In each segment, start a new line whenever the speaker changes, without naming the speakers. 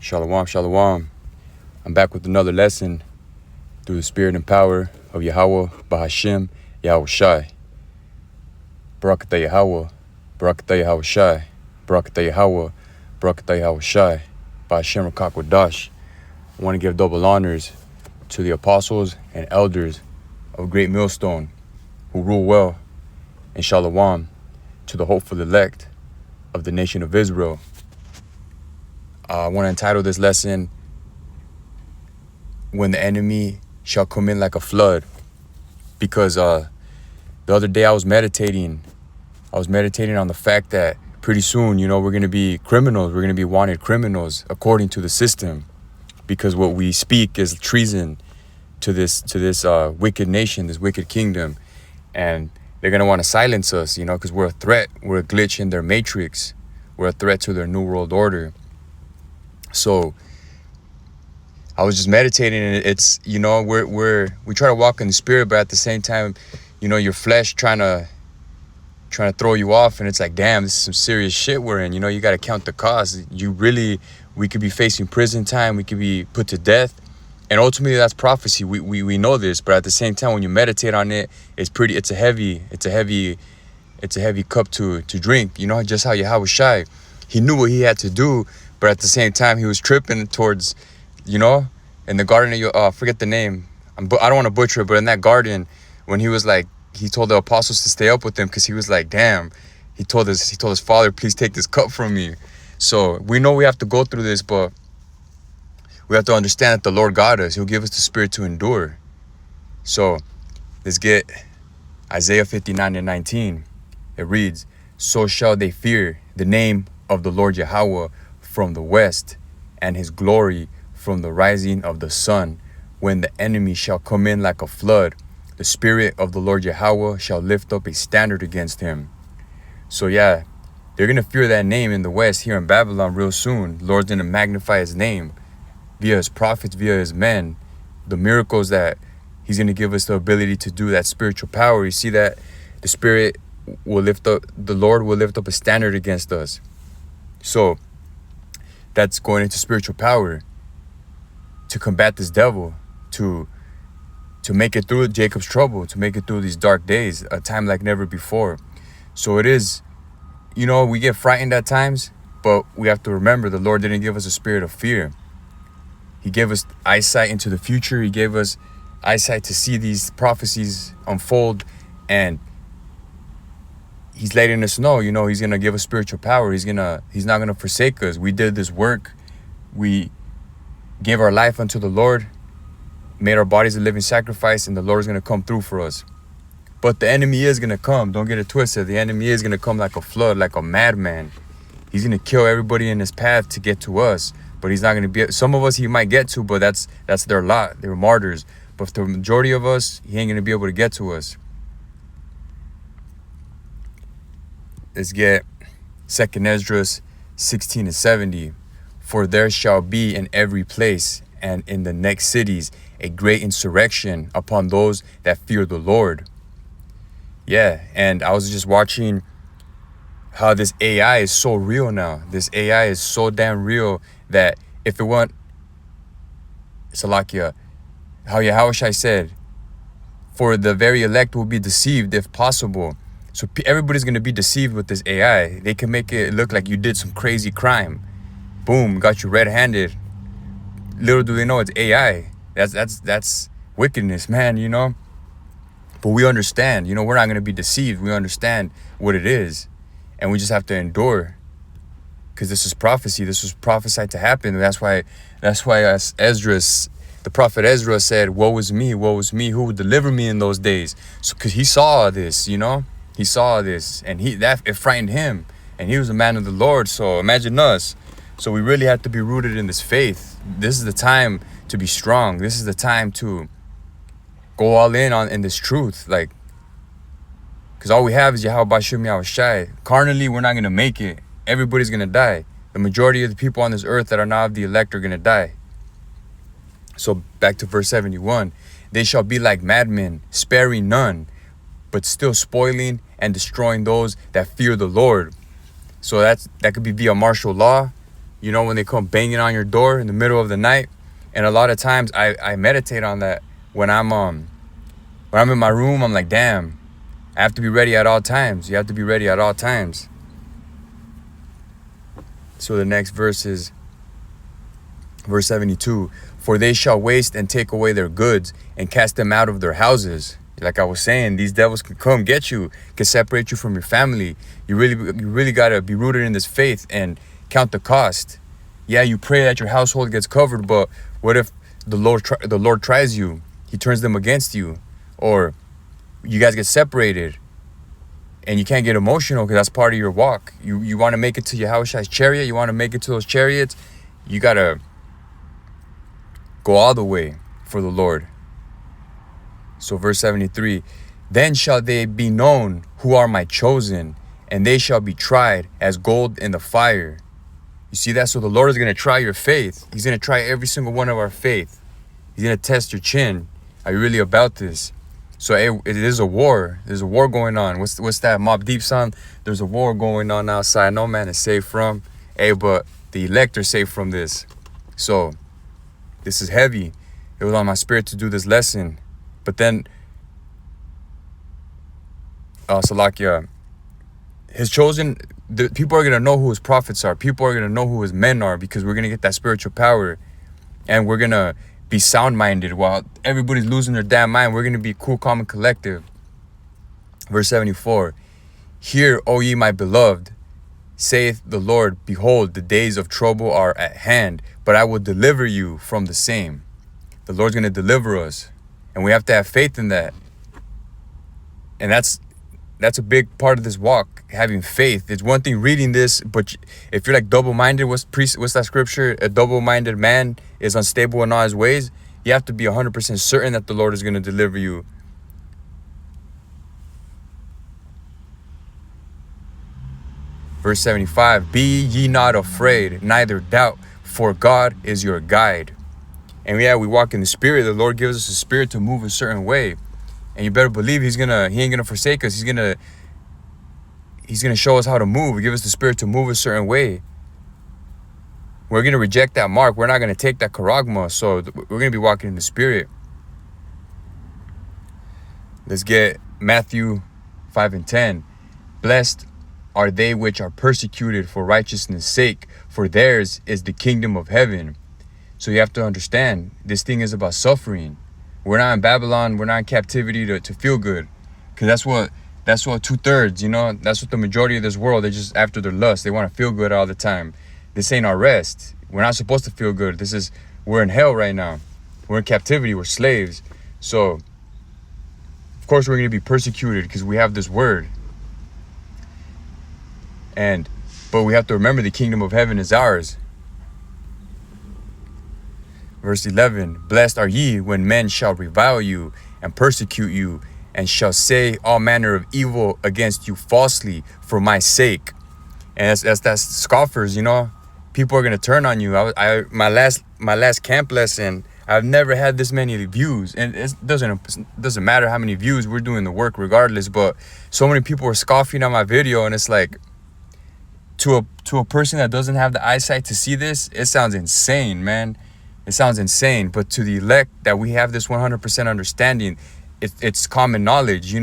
Shalom, shalom. I'm back with another lesson through the spirit and power of Yahweh, Bahashim, Yahweh Shai. Barakatah Yahweh, Barakatah Yahweh Shai, Barakatah Yahweh, Barakatah Yahweh Shai, Bahashim Rakakwadash. I want to give double honors to the apostles and elders of Great Millstone who rule well, and shalom to the hopeful elect of the nation of Israel. I want to entitle this lesson, When the Enemy Shall Come In Like a Flood, because the other day I was meditating on the fact that pretty soon, we're going to be criminals. We're going to be wanted criminals according to the system, because what we speak is treason to this wicked nation, this wicked kingdom. And they're going to want to silence us, because we're a threat. We're a glitch in their matrix. We're a threat to their new world order. So I was just meditating, and it's, we try to walk in the spirit, but at the same time, your flesh trying to throw you off, and it's like, damn, this is some serious shit we're in. You got to count the cost. We could be facing prison time. We could be put to death. And ultimately that's prophecy. We know this, but at the same time, when you meditate on it, it's a heavy cup to drink. Just how Yahweh Shai, he knew what he had to do, but at the same time, he was tripping towards, in the garden of I forget the name. I don't want to butcher it, but in that garden, when he was like, he told the apostles to stay up with him, because he was like, damn, he told his father, please take this cup from me. So we know we have to go through this, but we have to understand that the Lord got us. He'll give us the spirit to endure. So let's get Isaiah 59:19. It reads, so shall they fear the name of the Lord Yahweh from the west, and his glory from the rising of the sun. When the enemy shall come in like a flood, the spirit of the Lord Yahweh shall lift up a standard against him. So yeah, they're going to fear that name in the west, here in Babylon, real soon. The Lord's going to magnify his name via his prophets, via his men, the miracles that he's going to give us the ability to do, that spiritual power. You see that the spirit will lift up, the Lord will lift up a standard against us. So that's going into spiritual power to combat this devil, to make it through Jacob's trouble, to make it through these dark days, a time like never before. So it is, we get frightened at times, but we have to remember the Lord didn't give us a spirit of fear. He gave us eyesight into the future. He gave us eyesight to see these prophecies unfold, and he's letting us know, he's going to give us spiritual power. He's not going to forsake us. We did this work. We gave our life unto the Lord, made our bodies a living sacrifice, and the Lord is going to come through for us. But the enemy is going to come. Don't get it twisted. The enemy is going to come like a flood, like a madman. He's going to kill everybody in his path to get to us. But he's not going to be, some of us he might get to, but that's their lot. They're martyrs. But for the majority of us, he ain't going to be able to get to us. Let's get 2nd Esdras 16:70. For there shall be in every place and in the next cities a great insurrection upon those that fear the Lord. Yeah, and I was just watching how this AI is so real now. This AI is so damn real that if it weren't, Salakia, how Yahweh Shai said, for the very elect will be deceived if possible. So everybody's going to be deceived with this AI. They can make it look like you did some crazy crime. Boom, got you red-handed. Little do they know it's AI. That's wickedness, man, But we understand, we're not going to be deceived. We understand what it is. And we just have to endure. Because this is prophecy. This was prophesied to happen. That's why Esdras, the prophet Ezra said, woe is me, who would deliver me in those days? So because he saw this, he saw this, and it frightened him, and he was a man of the Lord. So imagine us. So we really have to be rooted in this faith. This is the time to be strong. This is the time to go all in this truth, because all we have is Yahweh Bashim Yahweh Shai. Carnally, we're not going to make it. Everybody's going to die. The majority of the people on this earth that are not of the elect are going to die. So back to verse 71. They shall be like madmen, sparing none, but still spoiling and destroying those that fear the Lord. So that could be via martial law. You know, when they come banging on your door in the middle of the night. And a lot of times I meditate on that when I'm in my room. I'm like, damn, I have to be ready at all times. You have to be ready at all times. So the next verse is verse 72. For they shall waste and take away their goods and cast them out of their houses. Like I was saying, these devils can come get you, can separate you from your family. You really got to be rooted in this faith and count the cost. Yeah, you pray that your household gets covered, but what if the Lord tries you? He turns them against you, or you guys get separated, and you can't get emotional because that's part of your walk. You want to make it to Yahushua's chariot. You want to make it to those chariots. You gotta go all the way for the Lord. So verse 73, then shall they be known who are my chosen, and they shall be tried as gold in the fire. You see that? So the Lord is going to try your faith. He's going to try every single one of our faith. He's going to test your chin. Are you really about this? So it is a war. There's a war going on. What's that Mobb Deep song? There's a war going on outside. No man is safe from. But the elect are safe from this. So this is heavy. It was on my spirit to do this lesson. But then, Salakia, his chosen, the people are going to know who his prophets are. People are going to know who his men are, because we're going to get that spiritual power. And we're going to be sound-minded while everybody's losing their damn mind. We're going to be cool, calm, and collective. Verse 74, hear, O ye my beloved, saith the Lord, behold, the days of trouble are at hand, but I will deliver you from the same. The Lord's going to deliver us. And we have to have faith in that. And that's a big part of this walk, having faith. It's one thing reading this, but if you're like double-minded, what's that scripture? A double-minded man is unstable in all his ways. You have to be 100% certain that the Lord is going to deliver you. Verse 75, be ye not afraid, neither doubt, for God is your guide. And yeah, we walk in the spirit. The Lord gives us a spirit to move a certain way. And you better believe he ain't gonna forsake us. He's gonna show us how to move. He give us the spirit to move a certain way. We're gonna reject that mark. We're not gonna take that charagma. So we're gonna be walking in the spirit. Let's get Matthew 5 and 10. Blessed are they which are persecuted for righteousness' sake, for theirs is the kingdom of heaven. So you have to understand, this thing is about suffering. We're not in Babylon. We're not in captivity to feel good. Because that's what 2/3, that's what the majority of this world, they're just after their lust. They want to feel good all the time. This ain't our rest. We're not supposed to feel good. We're in hell right now. We're in captivity. We're slaves. So, of course, we're going to be persecuted because we have this word. But we have to remember the kingdom of heaven is ours. Verse 11, blessed are ye when men shall revile you and persecute you, and shall say all manner of evil against you falsely for my sake. And that's scoffers, People are gonna turn on you. My last camp lesson, I've never had this many views, and it doesn't matter how many views. We're doing the work regardless. But so many people were scoffing on my video, and it's like, to a person that doesn't have the eyesight to see this, it sounds insane, man. It sounds insane. But to the elect that we have this 100% understanding, it's common knowledge,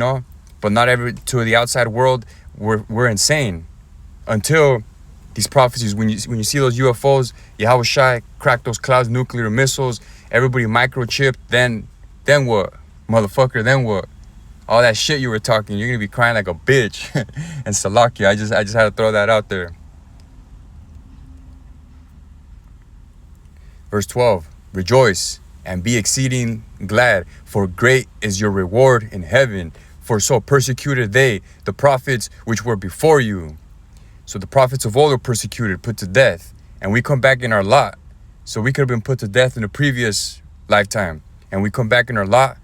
But not to the outside world, we're insane. Until these prophecies, when you see those UFOs, Yahushua crack those clouds, nuclear missiles, everybody microchipped, then what? Motherfucker, then what? All that shit you were talking, you're gonna be crying like a bitch. And Salakia, I just had to throw that out there. Verse 12, rejoice and be exceeding glad, for great is your reward in heaven. For so persecuted they, the prophets which were before you. So the prophets of old were persecuted, put to death. And we come back in our lot. So we could have been put to death in a previous lifetime. And we come back in our lot.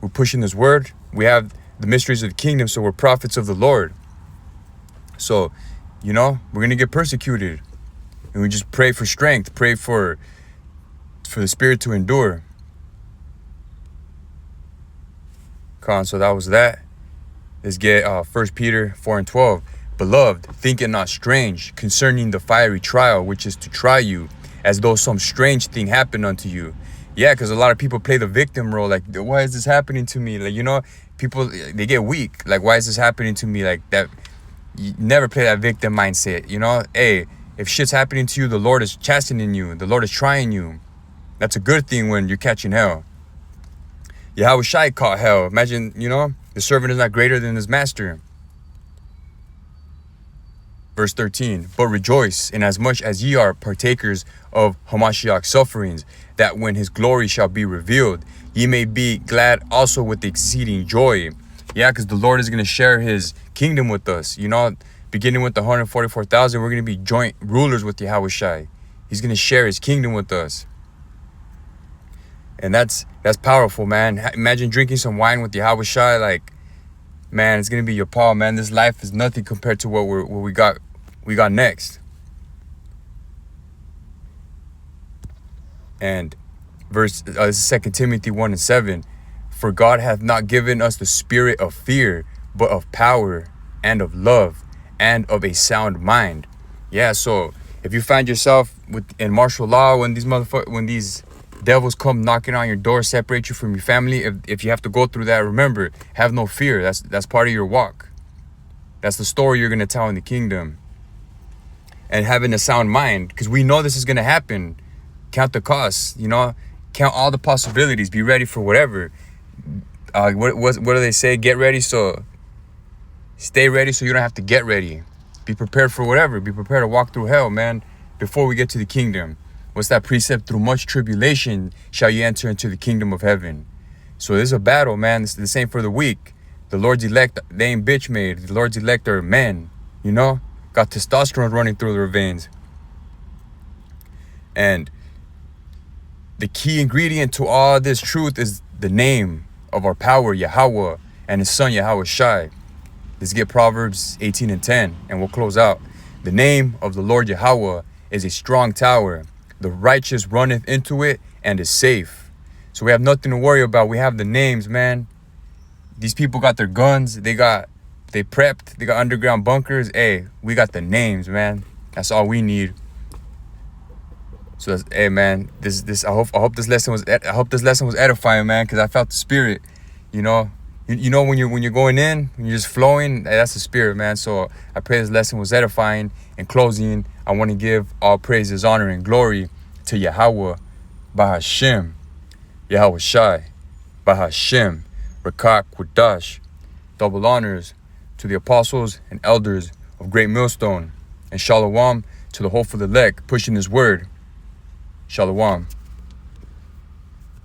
We're pushing this word. We have the mysteries of the kingdom, so we're prophets of the Lord. So, we're going to get persecuted. And we just pray for strength, pray for the spirit to endure. So that was that. Let's get 1 Peter 4 and 12. Beloved, think it not strange concerning the fiery trial which is to try you, as though some strange thing happened unto you. Yeah, because a lot of people play the victim role, like, why is this happening to me? Like, you know, people, they get weak. Like, why is this happening to me? Like, that, you never play that victim mindset, you know? Hey, if shit's happening to you, the Lord is chastening you. The Lord is trying you. That's a good thing when you're catching hell. Yahweh Shai caught hell. Imagine, you know, the servant is not greater than his master. Verse 13, but rejoice inasmuch as ye are partakers of Hamashiach's sufferings, that when his glory shall be revealed, ye may be glad also with exceeding joy. Yeah, because the Lord is going to share his kingdom with us. You know, beginning with the 144,000, we're going to be joint rulers with Yahweh Shai. He's going to share his kingdom with us. And that's powerful, man. Imagine drinking some wine with Yahweh Shai. Like, man, it's going to be your Paul, man. This life is nothing compared to what we got next. And this is 2 Timothy 1:7. For God hath not given us the spirit of fear, but of power and of love and of a sound mind. Yeah, so if you find yourself in martial law, when these devils come knocking on your door, separate you from your family, if you have to go through that, remember, have no fear. That's part of your walk. That's the story you're going to tell in the kingdom. And having a sound mind, because we know this is going to happen. Count the costs, you know, count all the possibilities, be ready for whatever. What do they say? Get ready, so stay ready so you don't have to get ready. Be prepared for whatever. Be prepared to walk through hell, man, before we get to the kingdom. What's that precept? Through much tribulation shall you enter into the kingdom of heaven. So there's a battle, man. It's the same for the weak. The Lord's elect, they ain't bitch made. The Lord's elect are men, you know? Got testosterone running through their veins. And the key ingredient to all this truth is the name of our power, Yahweh, and his son, Yahweh Shai. Let's get Proverbs 18:10, and we'll close out. The name of the Lord Yahweh is a strong tower. The righteous runneth into it and is safe. So we have nothing to worry about. We have the names, man. These people got their guns. They prepped. They got underground bunkers. Hey, we got the names, man. That's all we need. So that's, hey, man. I hope this lesson was edifying, man, because I felt the spirit. You know, you know when you're going in, when you're just flowing, hey, that's the spirit, man. So I pray this lesson was edifying. In closing, I want to give all praises, honor, and glory to Yahweh, Bahashem, Yahweh Shai, Bahashem, Rakak Qudash. Double honors to the apostles and elders of Great Millstone, and Shalom to the hopeful elect pushing his word. Shalom.